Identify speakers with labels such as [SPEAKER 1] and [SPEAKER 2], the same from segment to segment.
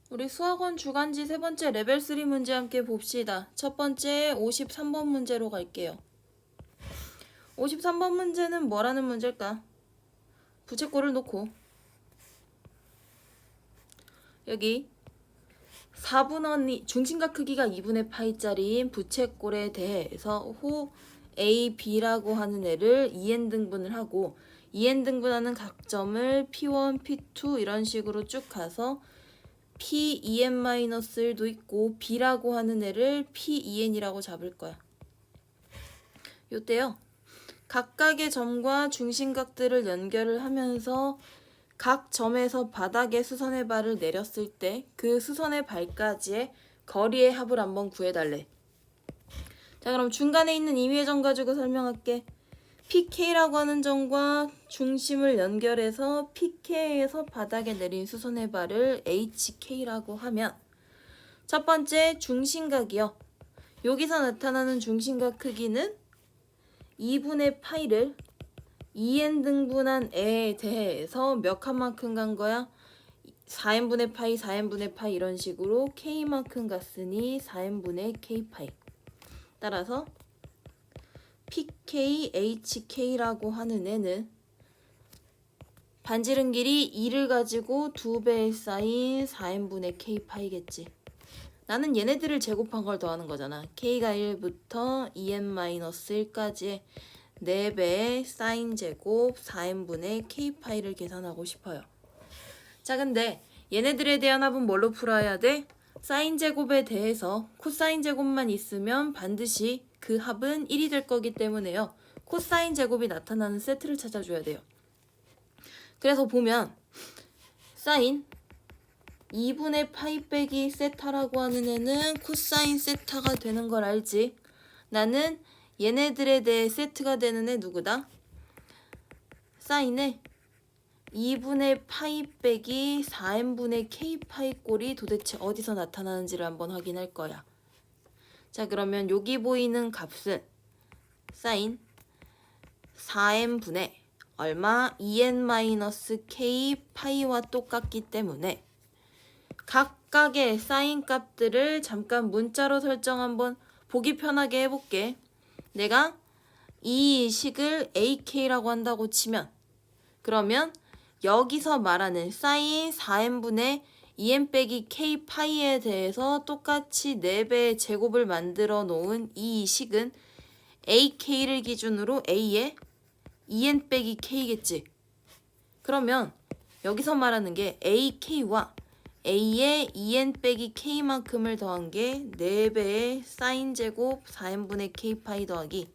[SPEAKER 1] 우리 수학원 주간지 세 번째 레벨 3 문제 함께 봅시다. 첫 번째 53번 문제로 갈게요. 53번 문제는 뭐라는 문제일까? 부채꼴을 놓고 여기 4분원이 중심각 크기가 2분의 파이짜리인 부채꼴에 대해서 호 A, B라고 하는 애를 2n 등분을 하고 2n 등분하는 각 점을 P1, P2 이런 식으로 쭉 가서 P2n-1도 있고 B라고 하는 애를 P2n이라고 잡을 거야. 요때요. 각각의 점과 중심각들을 연결을 하면서 각 점에서 바닥에 수선의 발을 내렸을 때 그 수선의 발까지의 거리의 합을 한번 구해달래. 자, 그럼 중간에 있는 임의의 점 가지고 설명할게. PK라고 하는 점과 중심을 연결해서 PK에서 바닥에 내린 수선의 발을 HK라고 하면 첫 번째 중심각이요. 여기서 나타나는 중심각 크기는 2분의 파이를 2n 등분한 애에 대해서 몇 칸만큼 간 거야? 4n분의 파이, 4n분의 파이 이런 식으로 k만큼 갔으니 4n분의 k파이. 따라서 PK, HK라고 하는 애는 반지름 길이 2를 가지고 2배에 쌓인 4n분의 k파이겠지. 나는 얘네들을 제곱한 걸 더하는 거잖아. k가 1부터 2n-1까지의 4배의 사인 제곱 4n분의 k파이를 계산하고 싶어요. 자, 근데 얘네들에 대한 합은 뭘로 풀어야 돼? 사인 제곱에 대해서 코사인 제곱만 있으면 반드시 그 합은 1이 될 거기 때문에요. 코사인 제곱이 나타나는 세트를 찾아줘야 돼요. 그래서 보면 사인 2분의 파이 빼기 세타라고 하는 애는 코사인 세타가 되는 걸 알지? 나는 얘네들에 대해 세트가 되는 애 누구다? 사인의 2분의 파이 빼기 4n분의 k파이 꼴이 도대체 어디서 나타나는지를 한번 확인할 거야. 자, 그러면 여기 보이는 값은 사인 4n분의 얼마? 2n-k 파이와 똑같기 때문에 각각의 사인 값들을 잠깐 문자로 설정 한번 보기 편하게 해볼게. 내가 이 식을 ak라고 한다고 치면 그러면 여기서 말하는 사인 4n분의 2n 빼기 k 파이에 대해서 똑같이 4배의 제곱을 만들어 놓은 이 식은 ak를 기준으로 a의 2n 빼기 k겠지. 그러면 여기서 말하는 게 ak와 a의 2n 빼기 k만큼을 더한 게 4배의 사인 제곱 4n분의 k파이 더하기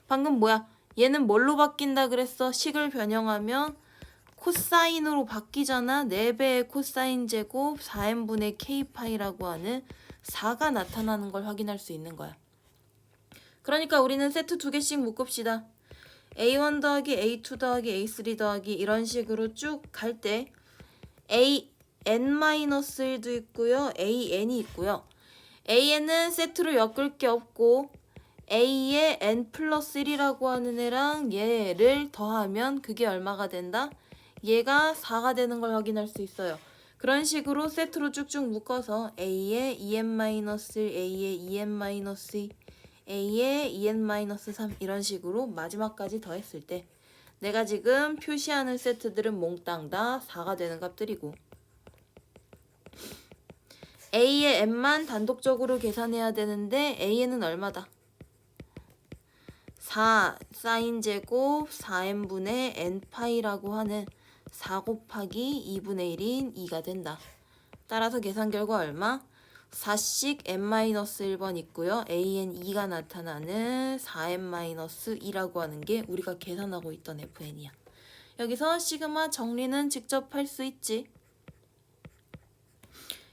[SPEAKER 1] 방금 뭐야? 얘는 뭘로 바뀐다 그랬어? 식을 변형하면 코사인으로 바뀌잖아. 4배의 코사인 제곱 4n분의 k파이라고 하는 4가 나타나는 걸 확인할 수 있는 거야. 그러니까 우리는 세트 2개씩 묶읍시다. A1 더하기 A2 더하기 A3 더하기 이런 식으로 쭉 갈 때 AN-1도 있고요. AN이 있고요. AN은 세트로 엮을 게 없고 A의 N 플러스 1이라고 하는 애랑 얘를 더하면 그게 얼마가 된다? 얘가 4가 되는 걸 확인할 수 있어요. 그런 식으로 세트로 쭉쭉 묶어서 A의 2n-1, A의 2n-2, A의 2n-3 이런 식으로 마지막까지 더했을 때 내가 지금 표시하는 세트들은 몽땅 다 4가 되는 값들이고 A의 n만 단독적으로 계산해야 되는데 A는 얼마다? 4 사인 제곱 4n분의 n파이라고 하는 4 곱하기 2분의 1인 2가 된다. 따라서 계산 결과 얼마? 4씩 n-1번 있고요. an2가 나타나는 4n-2라고 하는 게 우리가 계산하고 있던 fn이야. 여기서 시그마 정리는 직접 할 수 있지.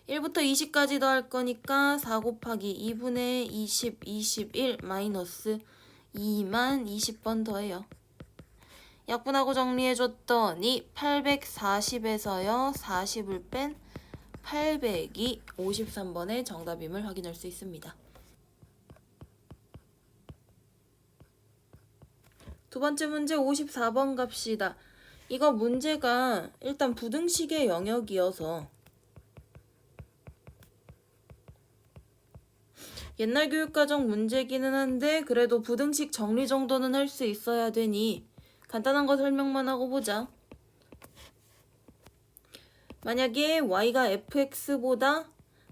[SPEAKER 1] 1부터 20까지 더할 거니까 4 곱하기 2분의 20, 21 마이너스 2만 20번 더해요. 약분하고 정리해줬더니 840에서요 40을 뺀 800이 53번의 정답임을 확인할 수 있습니다. 두 번째 문제 54번 갑시다. 이거 문제가 일단 부등식의 영역이어서 옛날 교육과정 문제기는 한데 그래도 부등식 정리 정도는 할 수 있어야 되니 간단한 거 설명만 하고 보자. 만약에 y가 fx보다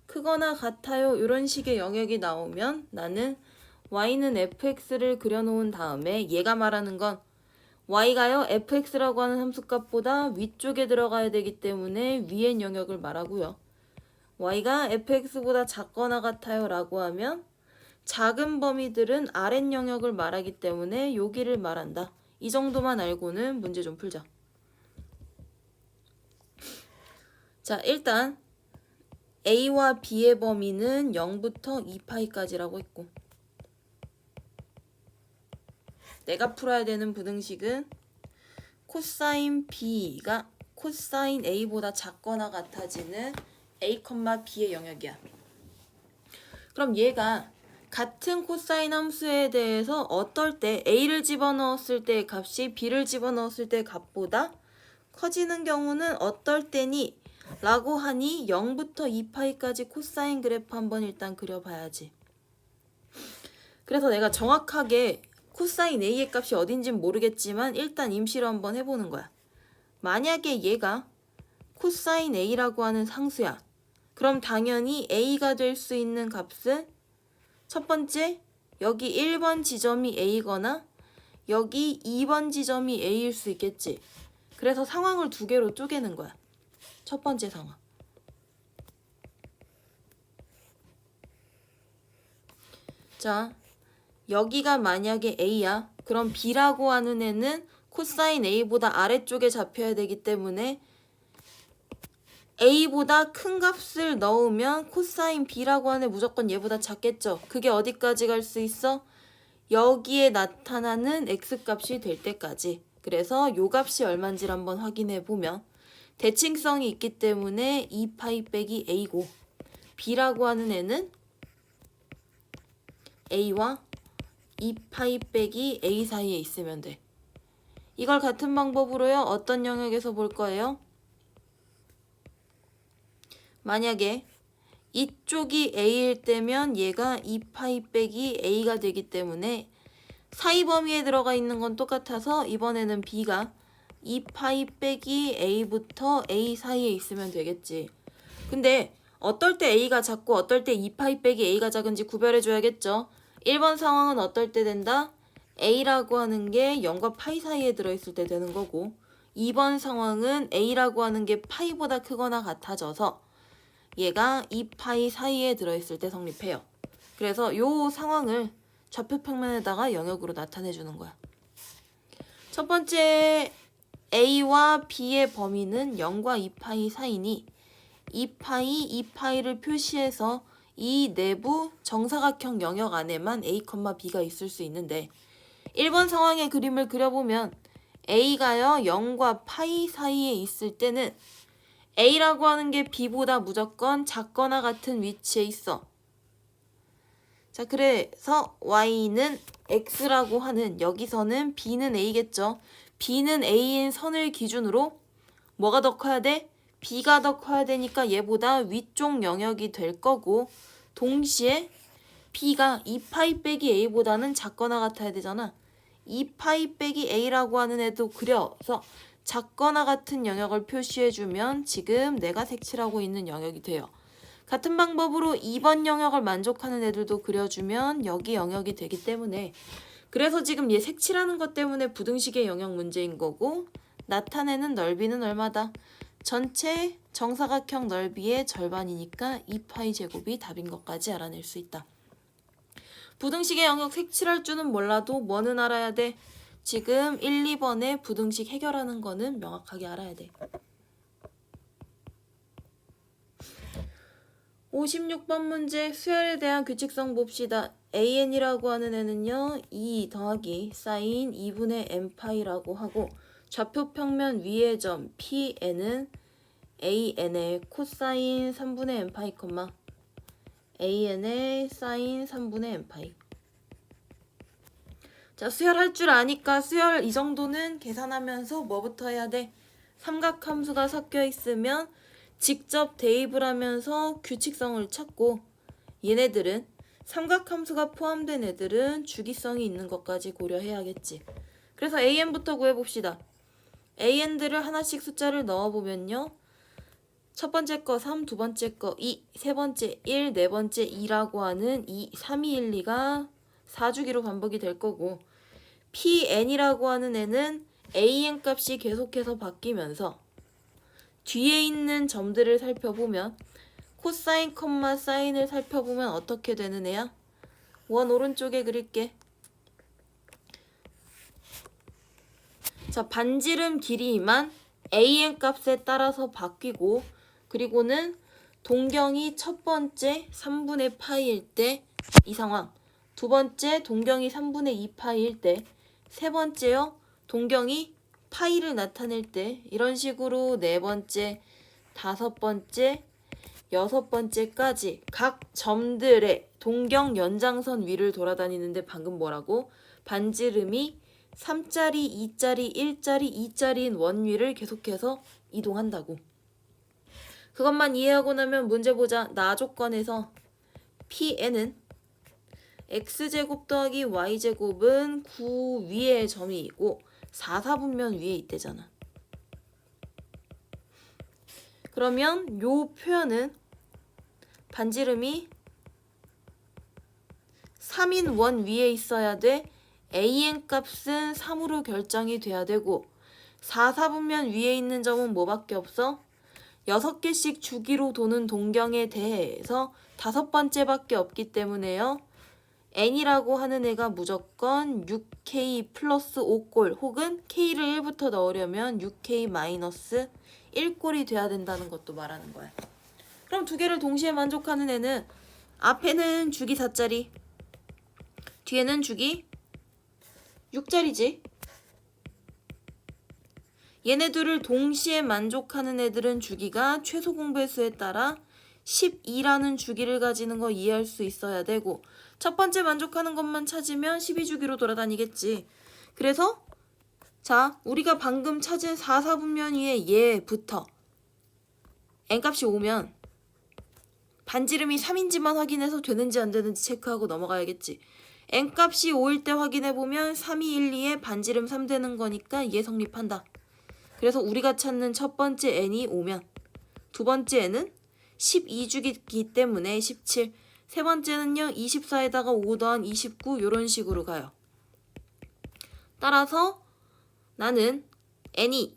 [SPEAKER 1] 크거나 같아요 이런 식의 영역이 나오면 나는 y는 fx를 그려놓은 다음에 얘가 말하는 건 y가요 fx라고 하는 함수값보다 위쪽에 들어가야 되기 때문에 위의 영역을 말하고요. y가 fx보다 작거나 같아요 라고 하면 작은 범위들은 아랫 영역을 말하기 때문에 여기를 말한다. 이 정도만 알고는 문제 좀 풀자. 자, 일단 a와 b의 범위는 0부터 2파이까지라고 했고 내가 풀어야 되는 부등식은 코사인 b가 코사인 a보다 작거나 같아지는 a, b의 영역이야. 그럼 얘가 같은 코사인 함수에 대해서 어떨 때 a를 집어넣었을 때 값이 b를 집어넣었을 때 값보다 커지는 경우는 어떨 때니? 라고 하니 0부터 2파이까지 코사인 그래프 한번 일단 그려봐야지. 그래서 내가 정확하게 코사인 a의 값이 어딘진 모르겠지만 일단 임시로 한번 해보는 거야. 만약에 얘가 코사인 a라고 하는 상수야. 그럼 당연히 a가 될 수 있는 값은 첫 번째, 여기 1번 지점이 a거나 여기 2번 지점이 a일 수 있겠지. 그래서 상황을 두 개로 쪼개는 거야. 첫 번째 상황. 자, 여기가 만약에 a야. 그럼 b라고 하는 애는 코사인 a보다 아래쪽에 잡혀야 되기 때문에 a보다 큰 값을 넣으면 코사인 b라고 하는 애 무조건 얘보다 작겠죠. 그게 어디까지 갈 수 있어? 여기에 나타나는 x값이 될 때까지. 그래서 요 값이 얼마인지를 한번 확인해 보면 대칭성이 있기 때문에 2파이 빼기 a고 b라고 하는 애는 a와 2파이 빼기 a 사이에 있으면 돼. 이걸 같은 방법으로요. 어떤 영역에서 볼 거예요? 만약에 이쪽이 a일 때면 얘가 2파이 빼기 a가 되기 때문에 사이 범위에 들어가 있는 건 똑같아서 이번에는 b가 2파이 빼기 a부터 a 사이에 있으면 되겠지. 근데 어떨 때 a가 작고 어떨 때 2파이 빼기 a가 작은지 구별해 줘야겠죠. 1번 상황은 어떨 때 된다? a라고 하는 게 0과 파이 사이에 들어있을 때 되는 거고 2번 상황은 a라고 하는 게 파이보다 크거나 같아져서 얘가 2파이 사이에 들어있을 때 성립해요. 그래서 이 상황을 좌표 평면에다가 영역으로 나타내 주는 거야. 첫 번째 a와 b의 범위는 0과 2파이 사이니 2파이, 2파이를 표시해서 이 내부 정사각형 영역 안에만 a, b가 있을 수 있는데 1번 상황의 그림을 그려보면 a가요 0과 파이 사이에 있을 때는 a라고 하는 게 b보다 무조건 작거나 같은 위치에 있어. 자, 그래서 y는 x라고 하는 여기서는 b는 a겠죠. b는 a인 선을 기준으로 뭐가 더 커야 돼? b가 더 커야 되니까 얘보다 위쪽 영역이 될 거고 동시에 b가 2파이 빼기 a보다는 작거나 같아야 되잖아. 2파이 빼기 a라고 하는 애도 그려서 작거나 같은 영역을 표시해주면 지금 내가 색칠하고 있는 영역이 돼요. 같은 방법으로 2번 영역을 만족하는 애들도 그려주면 여기 영역이 되기 때문에 그래서 지금 얘 색칠하는 것 때문에 부등식의 영역 문제인 거고 나타내는 넓이는 얼마다? 전체 정사각형 넓이의 절반이니까 2파이 제곱이 답인 것까지 알아낼 수 있다. 부등식의 영역 색칠할 줄은 몰라도 뭐는 알아야 돼? 지금 1, 2번의 부등식 해결하는 거는 명확하게 알아야 돼. 56번 문제 수열에 대한 규칙성 봅시다. an이라고 하는 애는요 2 더하기 사인 2분의 n파이라고 하고 좌표 평면 위의 점 pn은 an의 코사인 3분의 n파이, an의 사인 3분의 n파이. 자, 수열할 줄 아니까 수열 이 정도는 계산하면서 뭐부터 해야 돼? 삼각함수가 섞여 있으면 직접 대입을 하면서 규칙성을 찾고 얘네들은 삼각함수가 포함된 애들은 주기성이 있는 것까지 고려해야겠지. 그래서 AN부터 구해봅시다. AN들을 하나씩 숫자를 넣어보면요. 첫 번째 거 3, 두 번째 거 2, 세 번째 1, 네 번째 2라고 하는 2, 3, 2, 1, 2가 4주기로 반복이 될 거고, PN이라고 하는 애는 AN 값이 계속해서 바뀌면서 뒤에 있는 점들을 살펴보면 코사인, 사인을 살펴보면 어떻게 되는 애야? 원 오른쪽에 그릴게. 자, 반지름 길이만 AN 값에 따라서 바뀌고, 그리고는 동경이 첫 번째 3분의 파이일 때 이 상황, 두 번째 동경이 3분의 2 파이일 때, 세 번째요 동경이 파이를 나타낼 때, 이런 식으로 네 번째, 다섯 번째, 여섯 번째까지 각 점들의 동경 연장선 위를 돌아다니는데 방금 뭐라고? 반지름이 3짜리, 2짜리, 1짜리, 2짜리인 원 위를 계속해서 이동한다고. 그것만 이해하고 나면 문제 보자. 나 조건에서 PN은 x제곱 더하기 y제곱은 9 위에 점이 있고 4, 4분면 위에 있대잖아. 그러면 요 표현은 반지름이 3인 원 위에 있어야 돼. AN 값은 3으로 결정이 돼야 되고 4, 4분면 위에 있는 점은 뭐밖에 없어? 6개씩 주기로 도는 동경에 대해서 5번째밖에 없기 때문에요. n이라고 하는 애가 무조건 6k 플러스 5꼴 혹은 k를 1부터 넣으려면 6k 마이너스 1꼴이 돼야 된다는 것도 말하는 거야. 그럼 두 개를 동시에 만족하는 애는 앞에는 주기 4짜리, 뒤에는 주기 6짜리지. 얘네들을 동시에 만족하는 애들은 주기가 최소 공배수에 따라 12라는 주기를 가지는 거 이해할 수 있어야 되고, 첫 번째 만족하는 것만 찾으면 12주기로 돌아다니겠지. 그래서 자, 우리가 방금 찾은 4, 4분면 위에 얘부터 n값이 오면 반지름이 3인지만 확인해서 되는지 안 되는지 체크하고 넘어가야겠지. n값이 5일 때 확인해보면 3, 2, 1, 2에 반지름 3 되는 거니까 얘 성립한다. 그래서 우리가 찾는 첫 번째 n이 오면 두 번째 n은 12주기이기 때문에 17, 세 번째는요 24에다가 5 더한 29 이런 식으로 가요. 따라서 나는 n이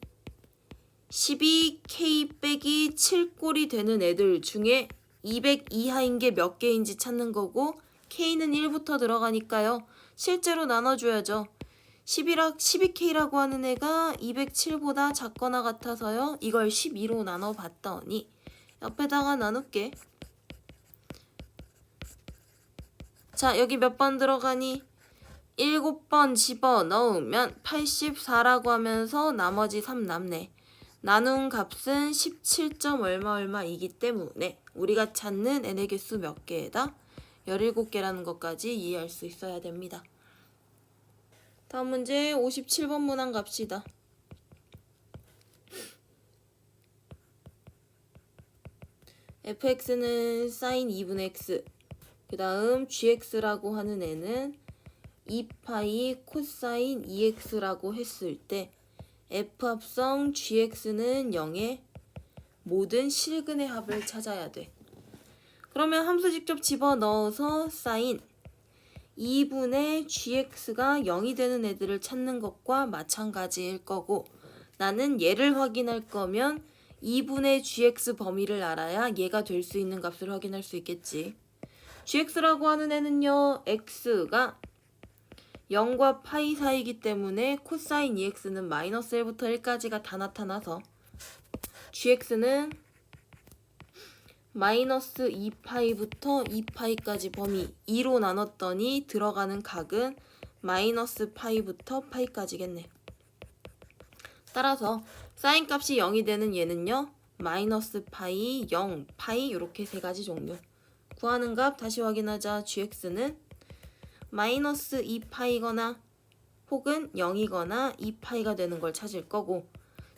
[SPEAKER 1] 12k 빼기 7꼴이 되는 애들 중에 200 이하인 게 몇 개인지 찾는 거고, k는 1부터 들어가니까요 실제로 나눠줘야죠. 12k라고 하는 애가 207보다 작거나 같아서요 이걸 12로 나눠봤더니 옆에다가 나눌게. 자, 여기 몇 번 들어가니? 7번 집어넣으면 84라고 하면서 나머지 3 남네. 나눈 값은 17점 얼마이기 때문에 우리가 찾는 n의 개수 몇 개다? 17개라는 것까지 이해할 수 있어야 됩니다. 다음 문제 57번 문항 갑시다. fx는 sin 2분의 x, 그 다음 gx라고 하는 애는 2파이 코사인 2x라고 했을 때 f합성 gx는 0의 모든 실근의 합을 찾아야 돼. 그러면 함수 직접 집어넣어서 sin 2분의 gx가 0이 되는 애들을 찾는 것과 마찬가지일 거고, 나는 얘를 확인할 거면 2분의 gx 범위를 알아야 얘가 될 수 있는 값을 확인할 수 있겠지. gx라고 하는 애는요 x가 0과 파이 사이이기 때문에 코사인 2x는 마이너스 1부터 1까지가 다 나타나서 gx는 마이너스 2파이부터 2파이까지 범위 2로 나눴더니 들어가는 각은 마이너스 파이부터 파이까지겠네. 따라서 사인 값이 0이 되는 얘는요 마이너스 파이, 0, 파이 이렇게 세 가지 종류. 구하는 값 다시 확인하자. gx는 마이너스 2파이거나 혹은 0이거나 2파이가 되는 걸 찾을 거고,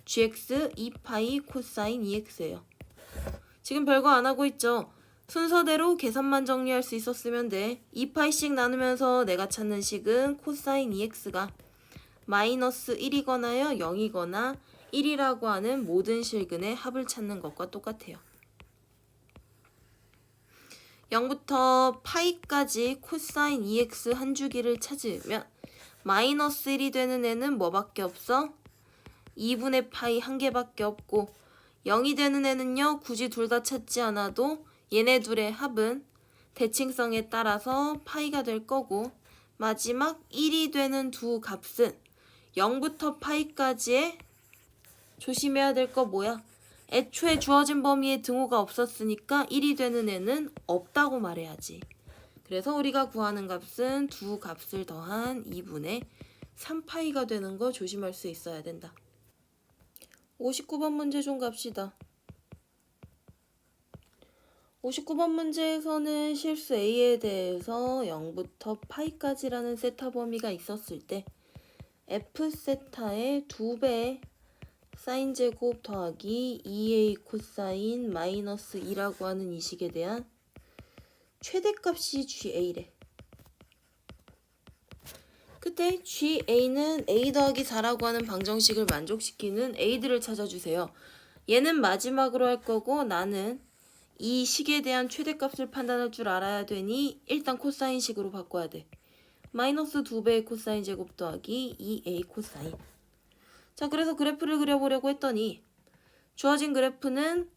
[SPEAKER 1] gx 2파이 코사인 2x예요. 지금 별거 안 하고 있죠. 순서대로 계산만 정리할 수 있었으면 돼. 2파이씩 나누면서 내가 찾는 식은 코사인 2x가 마이너스 1이거나요 0이거나 1이라고 하는 모든 실근의 합을 찾는 것과 똑같아요. 0부터 파이까지 코사인 2x 한 주기를 찾으면 마이너스 1이 되는 애는 뭐밖에 없어? 2분의 파이 한 개밖에 없고 0이 되는 애는요 굳이 둘 다 찾지 않아도 얘네 둘의 합은 대칭성에 따라서 파이가 될 거고 마지막 1이 되는 두 값은 0부터 파이까지의 조심해야 될 거 뭐야? 애초에 주어진 범위에 등호가 없었으니까 1이 되는 애는 없다고 말해야지. 그래서 우리가 구하는 값은 두 값을 더한 2분의 3파이가 되는 거 조심할 수 있어야 된다. 59번 문제 좀 갑시다. 59번 문제에서는 실수 A에 대해서 0부터 파이까지라는 세타 범위가 있었을 때 F 세타의 2배의 사인 제곱 더하기 2A 코사인 마이너스 2라고 하는 이 식에 대한 최대값이 GA래. 그때 GA는 A 더하기 4라고 하는 방정식을 만족시키는 A들을 찾아주세요. 얘는 마지막으로 할 거고 나는 이 식에 대한 최대값을 판단할 줄 알아야 되니 일단 코사인식으로 바꿔야 돼. 마이너스 2배의 코사인 제곱 더하기 2A 코사인. 자, 그래서 그래프를 그려보려고 했더니 주어진 그래프는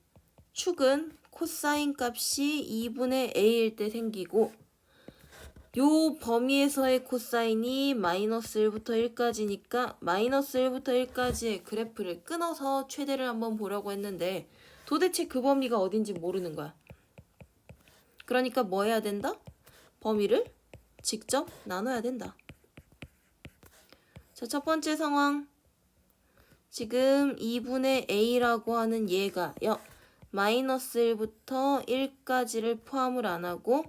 [SPEAKER 1] 축은 코사인 값이 2분의 A일 때 생기고 요 범위에서의 코사인이 마이너스 1부터 1까지니까 마이너스 1부터 1까지의 그래프를 끊어서 최대를 한번 보려고 했는데 도대체 그 범위가 어딘지 모르는 거야. 그러니까 뭐 해야 된다? 범위를 직접 나눠야 된다. 자, 첫 번째 상황. 지금 2분의 A라고 하는 얘가요. 마이너스 1부터 1까지를 포함을 안 하고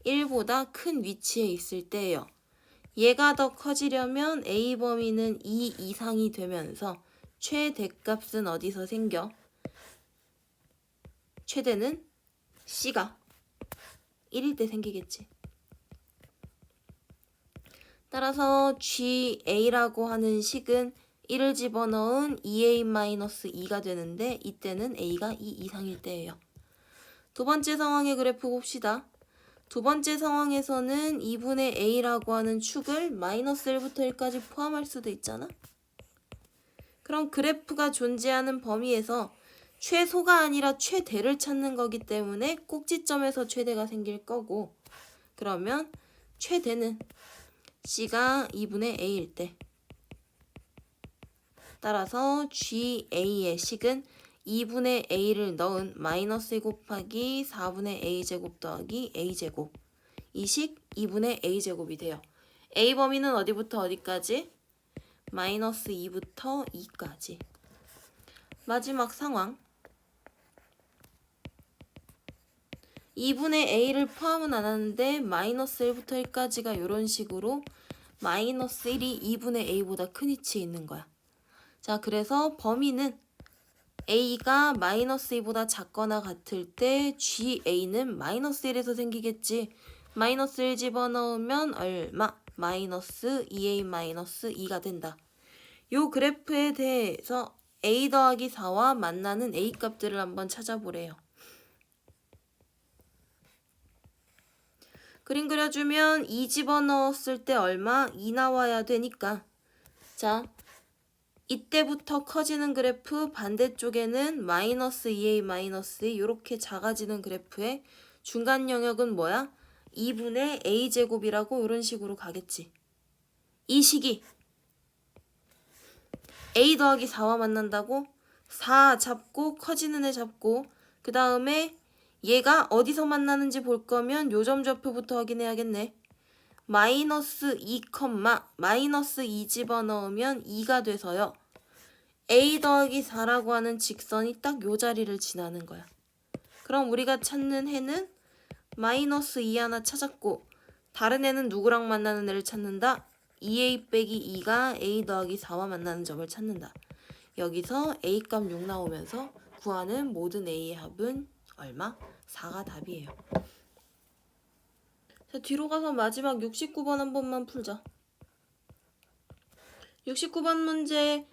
[SPEAKER 1] 1보다 큰 위치에 있을 때예요. 얘가 더 커지려면 A 범위는 2 이상이 되면서 최대값은 어디서 생겨? 최대는 C가 1일 때 생기겠지. 따라서 GA라고 하는 식은 1을 집어넣은 2A-2가 되는데 이때는 A가 2 이상일 때예요. 두 번째 상황의 그래프 봅시다. 두 번째 상황에서는 2분의 A라고 하는 축을 마이너스 1부터 1까지 포함할 수도 있잖아. 그럼 그래프가 존재하는 범위에서 최소가 아니라 최대를 찾는 거기 때문에 꼭지점에서 최대가 생길 거고 그러면 최대는 C가 2분의 A일 때 따라서 GA의 식은 2분의 A를 넣은 마이너스 2 곱하기 4분의 A제곱 더하기 A제곱 이 식 2분의 A제곱이 돼요. A 범위는 어디부터 어디까지? 마이너스 2부터 2까지. 마지막 상황 2분의 A를 포함은 안 하는데 마이너스 1부터 1까지가 이런 식으로 마이너스 1이 2분의 A보다 큰 위치에 있는 거야. 자, 그래서 범위는 A가 마이너스 2보다 작거나 같을 때 GA는 마이너스 1에서 생기겠지. 마이너스 1 집어넣으면 얼마? 마이너스 2A-2가 된다. 요 그래프에 대해서 A 더하기 4와 만나는 A 값들을 한번 찾아보래요. 그림 그려주면 2 집어넣었을 때 얼마? 2 나와야 되니까 자 이때부터 커지는 그래프 반대쪽에는 마이너스 2A-2 이렇게 작아지는 그래프의 중간 영역은 뭐야? 2분의 A제곱이라고 이런 식으로 가겠지. 이 식이 A 더하기 4와 만난다고? 4 잡고 커지는 애 잡고 그 다음에 얘가 어디서 만나는지 볼 거면 요점 좌표부터 확인해야겠네. 마이너스 2, 마이너스 2 집어넣으면 2가 돼서요. A 더하기 4라고 하는 직선이 딱 요 자리를 지나는 거야. 그럼 우리가 찾는 해는 마이너스 2 하나 찾았고 다른 애는 누구랑 만나는 애를 찾는다? 2A 빼기 2가 A 더하기 4와 만나는 점을 찾는다. 여기서 A 값 6 나오면서 구하는 모든 A의 합은 얼마? 4가 답이에요. 자, 뒤로 가서 마지막 69번 한 번만 풀자. 69번 문제,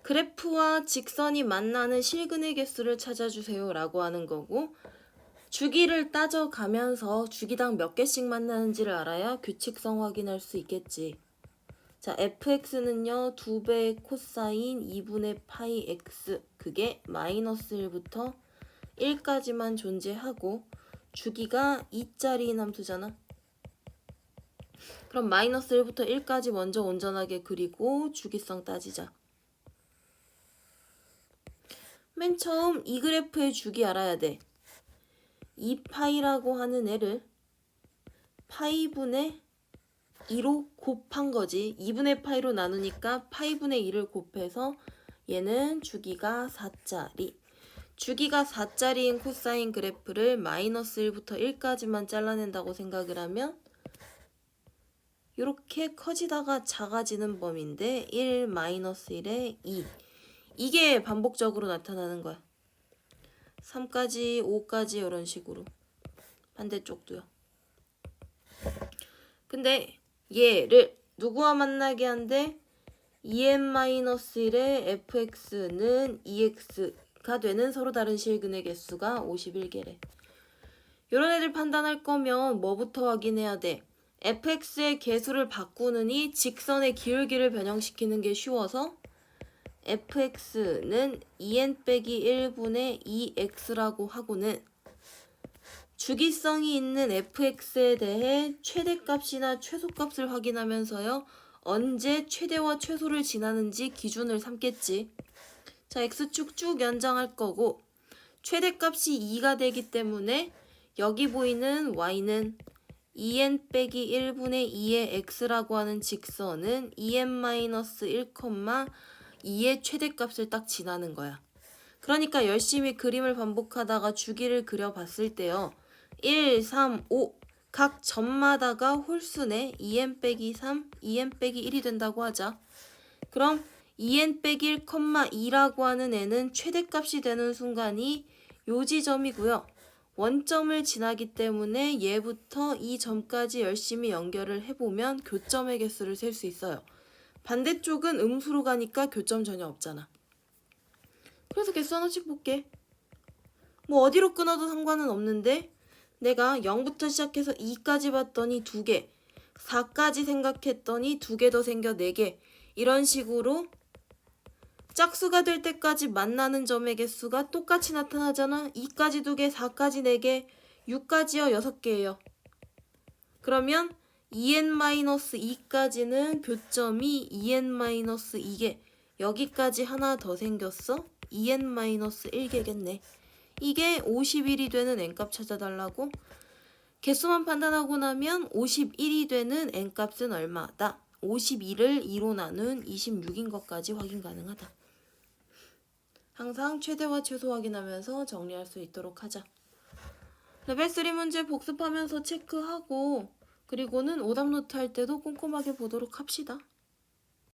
[SPEAKER 1] 그래프와 직선이 만나는 실근의 개수를 찾아주세요 라고 하는 거고, 주기를 따져가면서 주기당 몇 개씩 만나는지를 알아야 규칙성 확인할 수 있겠지. 자, fx는요 2배 코사인 2분의 파이 x, 그게 마이너스 1부터 1까지만 존재하고 주기가 2짜리 함수잖아. 그럼 마이너스 1부터 1까지 먼저 온전하게 그리고 주기성 따지자. 맨 처음 이 그래프의 주기 알아야 돼. 2파이라고 하는 애를 파이분의 2로 곱한 거지. 2분의 파이로 나누니까 파이분의 2를 곱해서 얘는 주기가 4짜리. 주기가 4짜리인 코사인 그래프를 마이너스 1부터 1까지만 잘라낸다고 생각을 하면 이렇게 커지다가 작아지는 범위인데 1 마이너스 1에 2. 이게 반복적으로 나타나는 거야. 3까지 5까지 이런 식으로. 반대쪽도요. 근데 얘를 누구와 만나게 한대? 2n-1의 fx는 2x가 되는 서로 다른 실근의 개수가 51개래. 이런 애들 판단할 거면 뭐부터 확인해야 돼? fx의 개수를 바꾸느니 직선의 기울기를 변형시키는 게 쉬워서 fx는 2n-1분의 2x라고 하고는 주기성이 있는 fx에 대해 최대값이나 최소값을 확인하면서요. 언제 최대와 최소를 지나는지 기준을 삼겠지. 자, x축 쭉 연장할 거고 최대값이 2가 되기 때문에 여기 보이는 y는 2n-1분의 2의 x라고 하는 직선은 2n-1,2의 최대값을 딱 지나는 거야. 그러니까 열심히 그림을 반복하다가 주기를 그려봤을 때요. 1, 3, 5 각 점마다가 홀수네. 2n-3, 2n-1이 된다고 하자. 그럼 2n-1,2라고 하는 애는 최대값이 되는 순간이 요 지점이고요. 원점을 지나기 때문에 얘부터 이 점까지 열심히 연결을 해보면 교점의 개수를 셀 수 있어요. 반대쪽은 음수로 가니까 교점 전혀 없잖아. 그래서 개수 하나씩 볼게. 뭐 어디로 끊어도 상관은 없는데 내가 0부터 시작해서 2까지 봤더니 2개, 4까지 생각했더니 2개 더 생겨 4개, 이런 식으로 짝수가 될 때까지 만나는 점의 개수가 똑같이 나타나잖아. 2까지 2개, 4까지 4개, 6까지요 6개예요. 그러면 2n-2까지는 교점이 2n-2개, 여기까지 하나 더 생겼어. 2n-1개겠네. 이게 51이 되는 n값 찾아달라고? 개수만 판단하고 나면 51이 되는 n값은 얼마다? 51을 2로 나눈 26인 것까지 확인 가능하다. 항상 최대와 최소 확인하면서 정리할 수 있도록 하자. 레벨 3 문제 복습하면서 체크하고 그리고는 오답 노트 할 때도 꼼꼼하게 보도록 합시다.